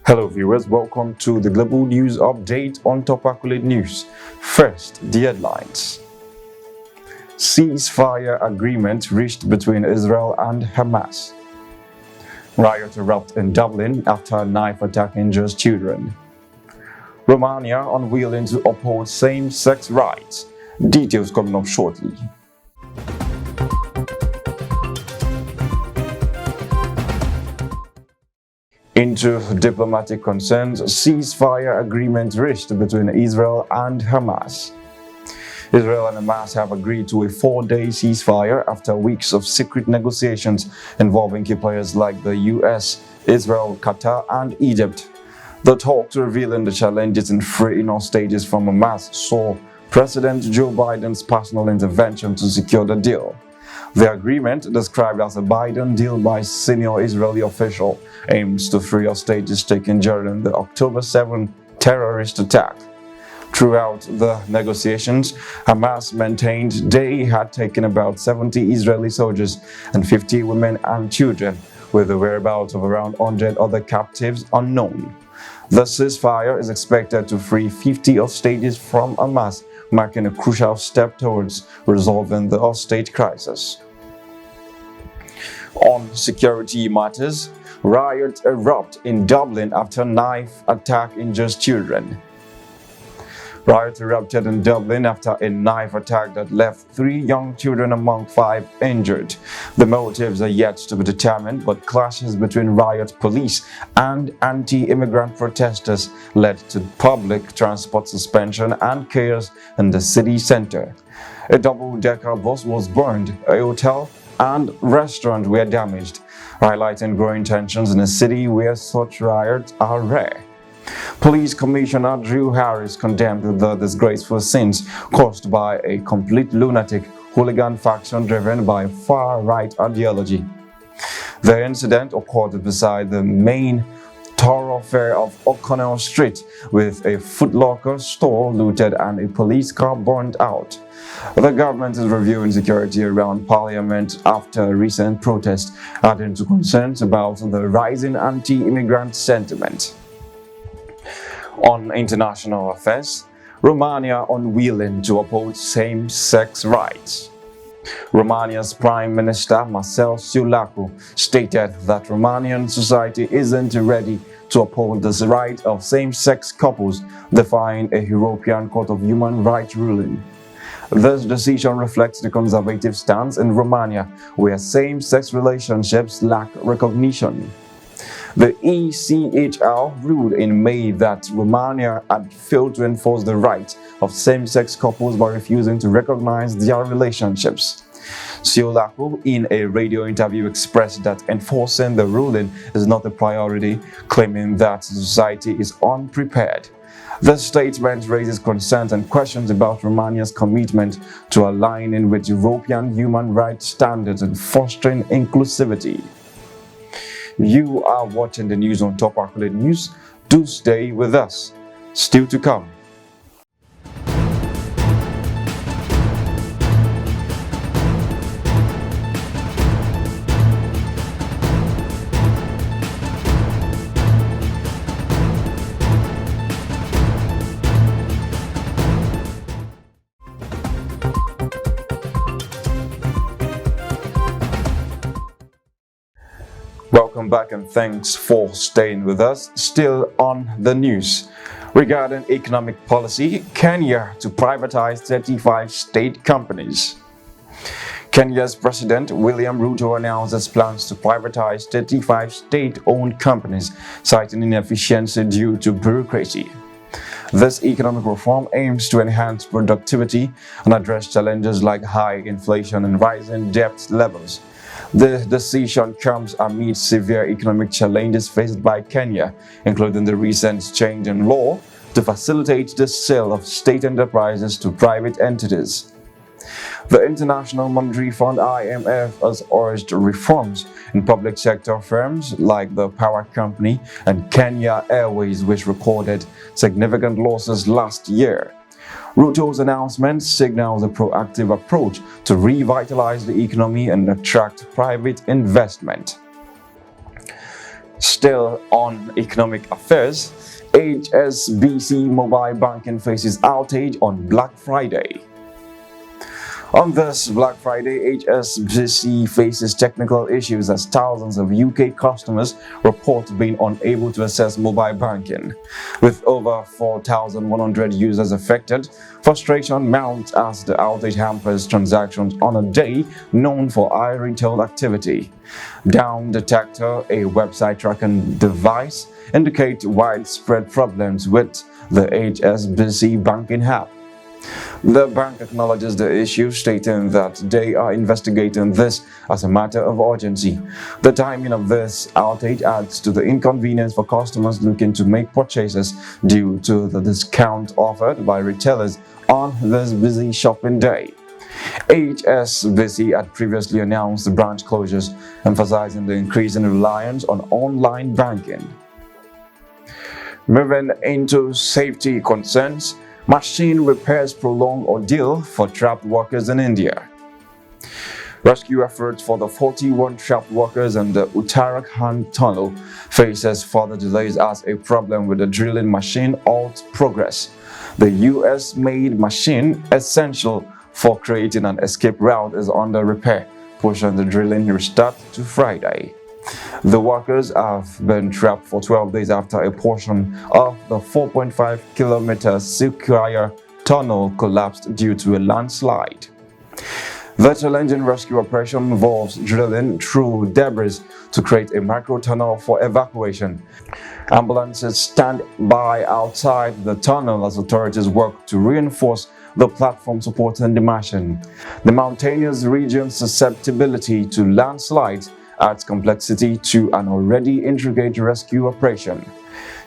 Hello viewers, welcome to the Global News Update on Top Accurate News. First, the headlines. Ceasefire agreement reached between Israel and Hamas. Riot erupt in Dublin after knife attack injures children. Romania unwilling to uphold same-sex rights. Details coming up shortly. Into diplomatic concerns, ceasefire agreement reached between Israel and Hamas. Israel and Hamas have agreed to a 4-day ceasefire after weeks of secret negotiations involving key players like the US, Israel, Qatar, and Egypt. The talks revealing the challenges in freeing hostages from Hamas saw President Joe Biden's personal intervention to secure the deal. The agreement, described as a Biden deal by senior Israeli official, aims to free hostages taken during the October 7 terrorist attack. Throughout the negotiations, Hamas maintained they had taken about 70 Israeli soldiers and 50 women and children, with the whereabouts of around 100 other captives unknown. The ceasefire is expected to free 50 hostages from Hamas, marking a crucial step towards resolving the hostage crisis. On security matters, riots erupt in Dublin after knife attack injures children. Riots erupted in Dublin after a knife attack that left 3 young children among 5 injured. The motives are yet to be determined, but clashes between riot police and anti-immigrant protesters led to public transport suspension and chaos in the city center. A double-decker bus was burned, a hotel and restaurant were damaged, highlighting growing tensions in a city where such riots are rare. Police Commissioner Drew Harris condemned the disgraceful scenes caused by a complete lunatic hooligan faction driven by far-right ideology. The incident occurred beside the main thoroughfare of O'Connell Street, with a Foot Locker store looted and a police car burned out. The government is reviewing security around Parliament after recent protests, adding to concerns about the rising anti-immigrant sentiment. On international affairs, Romania unwilling to uphold same-sex rights. Romania's Prime Minister Marcel Ciolacu stated that Romanian society isn't ready to uphold the right of same-sex couples, defying a European Court of Human Rights ruling. This decision reflects the conservative stance in Romania, where same-sex relationships lack recognition. The ECHR ruled in May that Romania had failed to enforce the rights of same-sex couples by refusing to recognize their relationships. Ciolacu, in a radio interview, expressed that enforcing the ruling is not a priority, claiming that society is unprepared. The statement raises concerns and questions about Romania's commitment to aligning with European human rights standards and fostering inclusivity. You are watching the news on Top Accurate News. Do stay with us. Still to come. Welcome back and thanks for staying with us. Still on the news. Regarding economic policy, Kenya to privatize 35 state companies. Kenya's President William Ruto announces plans to privatize 35 state-owned companies, citing inefficiency due to bureaucracy. This economic reform aims to enhance productivity and address challenges like high inflation and rising debt levels. The decision comes amid severe economic challenges faced by Kenya, including the recent change in law to facilitate the sale of state enterprises to private entities. The International Monetary Fund (IMF) has urged reforms in public sector firms like the power company and Kenya Airways, which recorded significant losses last year. Ruto's announcement signals a proactive approach to revitalize the economy and attract private investment. Still on economic affairs, HSBC mobile banking faces outage on Black Friday. On this Black Friday, HSBC faces technical issues as thousands of UK customers report being unable to access mobile banking. With over 4,100 users affected, frustration mounts as the outage hampers transactions on a day known for high retail activity. Down Detector, a website tracking device, indicates widespread problems with the HSBC banking app. The bank acknowledges the issue, stating that they are investigating this as a matter of urgency. The timing of this outage adds to the inconvenience for customers looking to make purchases due to the discount offered by retailers on this busy shopping day. HSBC had previously announced branch closures, emphasizing the increasing reliance on online banking. Moving into safety concerns, machine repairs prolong ordeal for trapped workers in India. Rescue efforts for the 41 trapped workers in the Uttarakhand tunnel faces further delays as a problem with the drilling machine halts progress. The US-made machine, essential for creating an escape route, is under repair, pushing the drilling restart to Friday. The workers have been trapped for 12 days after a portion of the 4.5-kilometer Ceasefire tunnel collapsed due to a landslide. The challenging rescue operation involves drilling through debris to create a micro-tunnel for evacuation. Ambulances stand by outside the tunnel as authorities work to reinforce the platform supporting the machine. The mountainous region's susceptibility to landslides adds complexity to an already intricate rescue operation.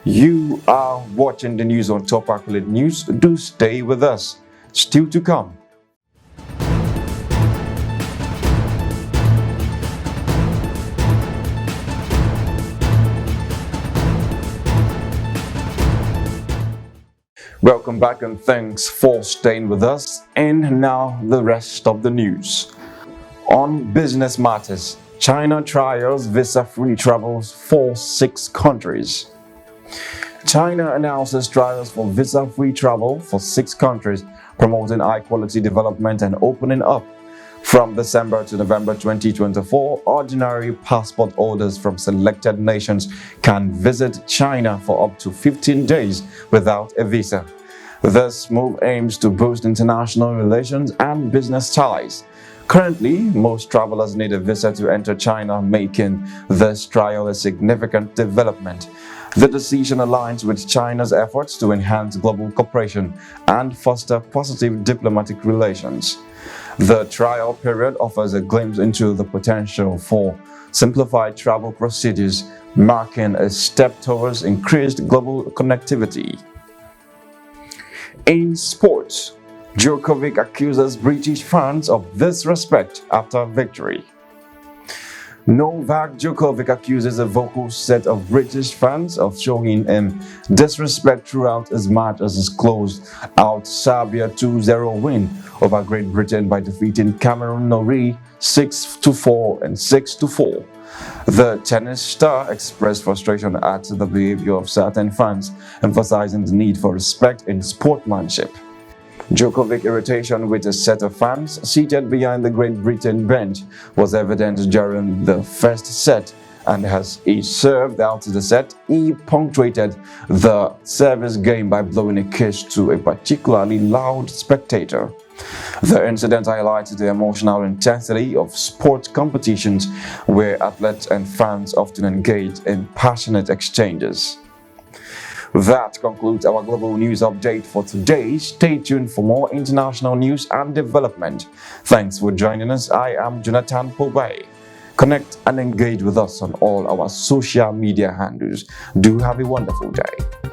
You are watching the news on Top Accolade News. Do stay with us. Still to come. Welcome back and thanks for staying with us. And now the rest of the news. On business matters, China trials visa-free travels for 6 countries. China announces trials for visa-free travel for 6 countries, promoting high-quality development and opening up. From December to November 2024, ordinary passport holders from selected nations can visit China for up to 15 days without a visa. This move aims to boost international relations and business ties. Currently, most travelers need a visa to enter China, making this trial a significant development. The decision aligns with China's efforts to enhance global cooperation and foster positive diplomatic relations. The trial period offers a glimpse into the potential for simplified travel procedures, marking a step towards increased global connectivity. In sports, Djokovic accuses British fans of disrespect after victory. Novak Djokovic accuses a vocal set of British fans of showing him disrespect throughout his match as he closed out Serbia 2-0 win over Great Britain by defeating Cameron Norrie 6-4 and 6-4. The tennis star expressed frustration at the behavior of certain fans, emphasizing the need for respect in sportsmanship. Djokovic's irritation with a set of fans seated behind the Great Britain bench was evident during the first set, and as he served out the set, he punctuated the service game by blowing a kiss to a particularly loud spectator. The incident highlighted the emotional intensity of sports competitions where athletes and fans often engage in passionate exchanges. That concludes our global news update for today. Stay tuned for more international news and development. Thanks for joining us. I am Jonathan Pobai. Connect and engage with us on all our social media handles. Do have a wonderful day.